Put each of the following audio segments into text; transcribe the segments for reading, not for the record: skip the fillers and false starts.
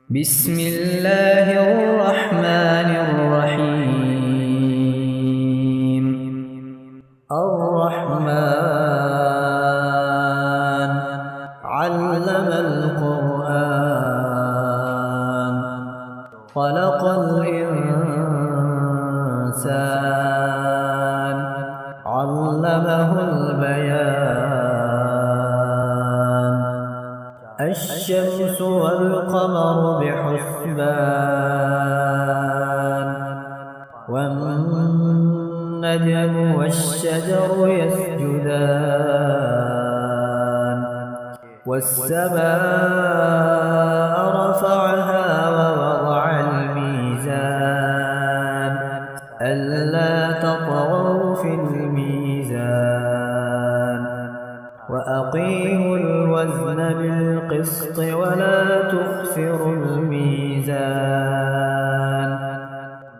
بسم الله الرحمن الرحيم. الرحمن علم القرآن خلق الإنسان علمه البيان. الشمس والقمر بحسبان والنجم والشجر يسجدان والسماء رفعها ووضع الميزان ألا تطغوا في الميزان وأقيموا الوزن بالقسط ولا تخسروا الميزان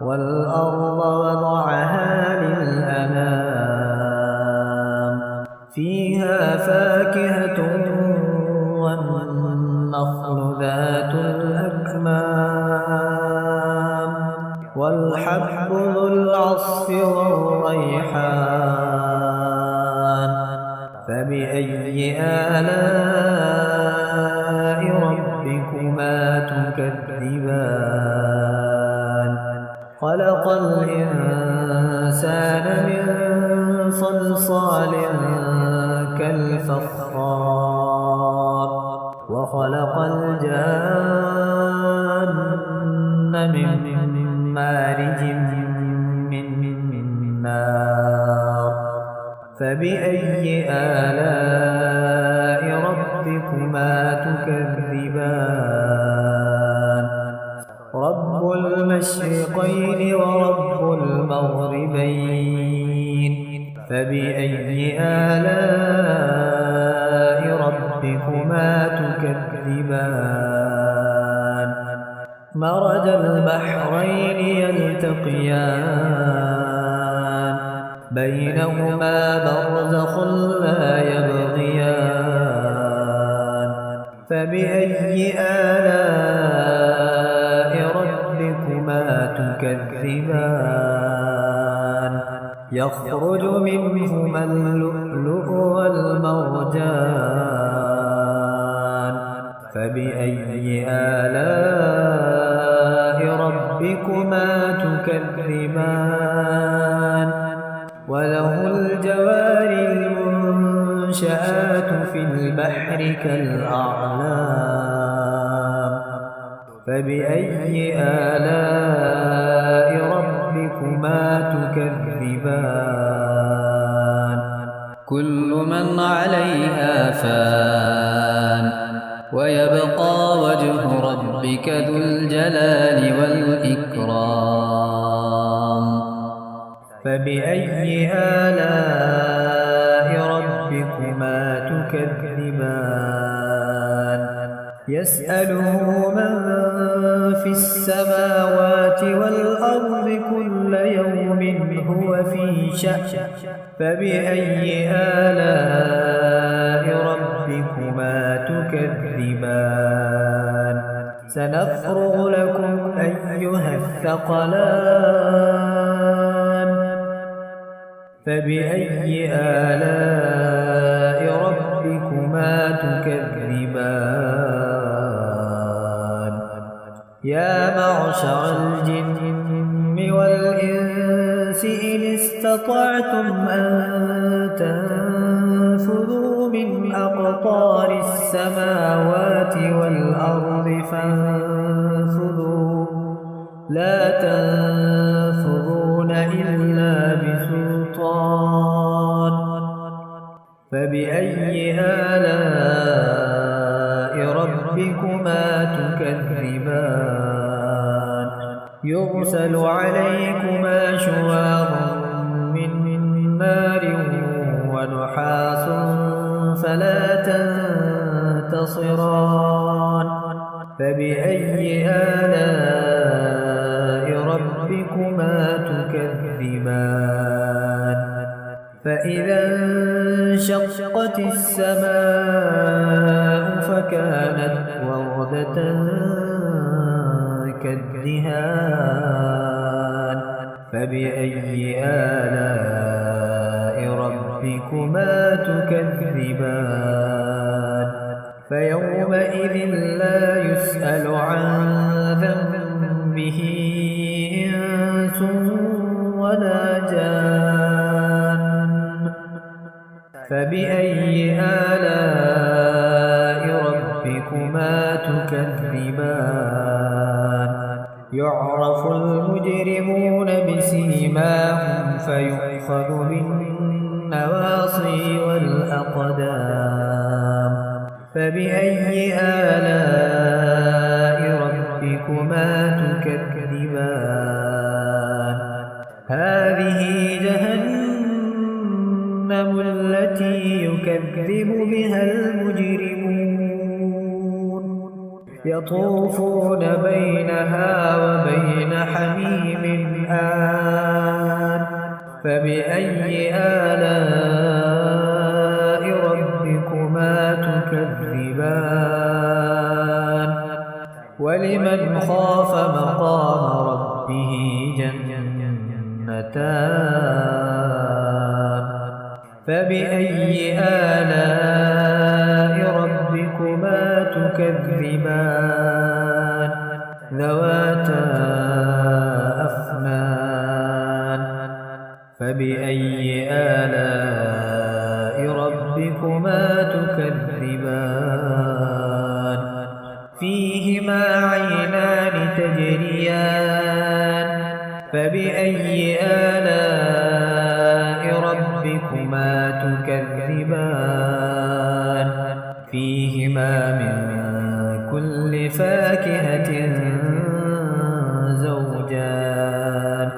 والأرض وضعها للأنام فيها فاكهة والنخل ذات الأكمام والحب ذو العصف والريحان. فبأي آلاء ربكما تكذبان؟ خلق الإنسان من صلصال كالفخار وخلق الجان من مارج من نار. فبأي آلاء ربكما تكذبان؟ رب المشرقين ورب المغربين. فبأي آلاء ربكما تكذبان؟ مرج البحرين يلتقيان بينهما برزخ لا يبغيان. فبأي آلاء ربكما تكذبان؟ يخرج منهما اللؤلؤ والمرجان. فبأي آلاء ربكما تكذبان؟ وله الجوار المنشآت في البحر كالأعلام. فبأي آلاء ربكما تكذبان؟ كل من عليها فان ويبقى وجه ربك ذو الجلال والإكرام. فبأي آلاء ربكما تكذبان؟ يسأله من في السماوات والأرض كل يوم هو في شأن. فبأي آلاء ربكما تكذبان؟ سنفرغ لكم أيها الثقلان. فبأي آلاء ربكما تكذبان؟ يا معشر الجن والإنس إن استطعتم أن تنفذوا من أقطار السماوات والأرض فانفذوا لا تنفذون إلا بسلطان. فبأي آلاء ربكما تكذبان؟ يرسل عليكما شواظ من نار ونحاس فلا تنتصران. فبأي آلاء ربكما تكذبان؟ فإذا انشقت السماء فكانت وردة الدهان فبأي آلاء ربكما تكذبان فيومئذ لا يسأل عن ذنبه إنس ولا جان فبأي آلاء ربكما تكذبان يعرف المجرمون بسيماهم فيؤخذ بالنواصي والأقدام فبأي آلاء ربكما تكذبان هذه جهنم التي يكذب بها المجرمون يطوفون بينها وبين حميم آن فبأي آلاء ربكما تكذبان ولمن خاف مقام ربه جنتان فبأي آلاء ربكما تكذبان ذواتا أفنان فبأي آلاء ربكما تكذبان فيهما عينان تجريان فبأي آلاء ربكما تكذبان فيهما من كل فاكهة زوجان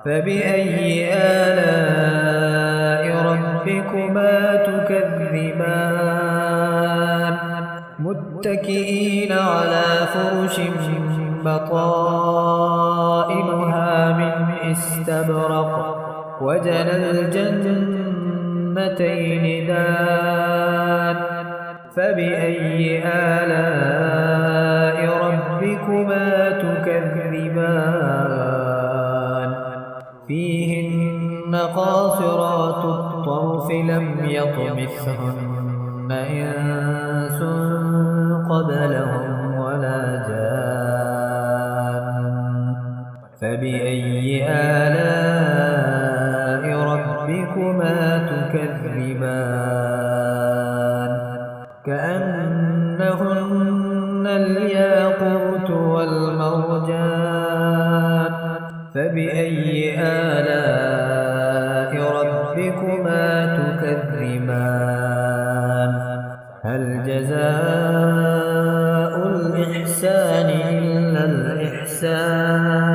فبأي آلاء ربكما تكذبان متكئين على فرش بطائنها من استبرق وجنى الجنتين دان فبأي آلاء ربكما تكذبان فيهن قاصرات الطرف لم يطمثهن إنس قبلهم ولا جان فبأي آلاء ربكما تكذبان كأنهن الياقوت والمرجان فبأي آلاء ربكما تكذبان هل جزاء الإحسان إلا الإحسان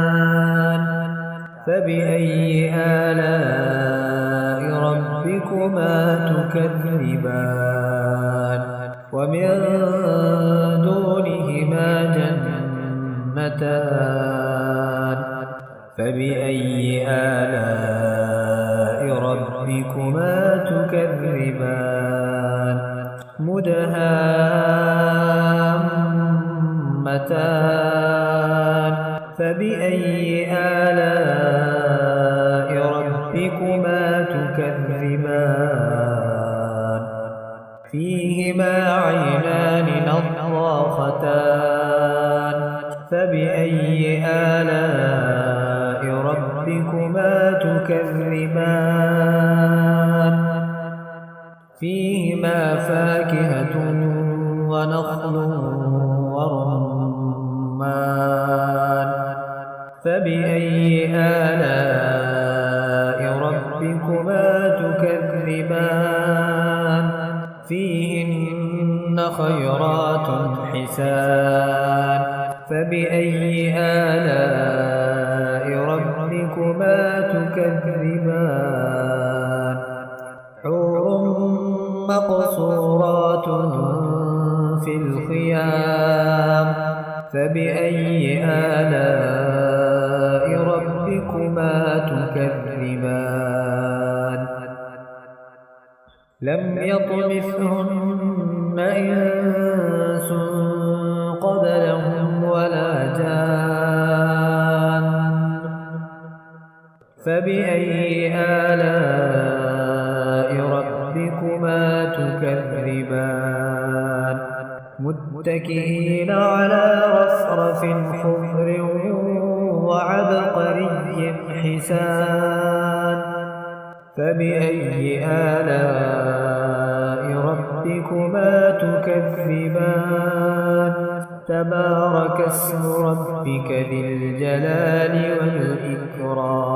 فبأي آلاء ربكما تكذبان ومن دونهما جنتان فبأي آلاء ربكما تكذبان مدهامتان فبأي آلاء ربكما تكذبان فيهما عينان نضاختان فبأي آلاء ربكما تكذبان فيهما فاكهة ونخل ورمان فبأي آلاء ربكما تكذبان فيهن خيرات حسان فبأي آلاء ربكما تكذبان حور مقصورات في الخيام فبأي آلاء ربكما تكذبان لم يطمثهن إنس قبلهم ولا جان تكذبان متكئين على رفرف خضر وعبقري حسان فبأي آلاء ربكما تكذبان تبارك اسم ربك ذي الجلال والإكرام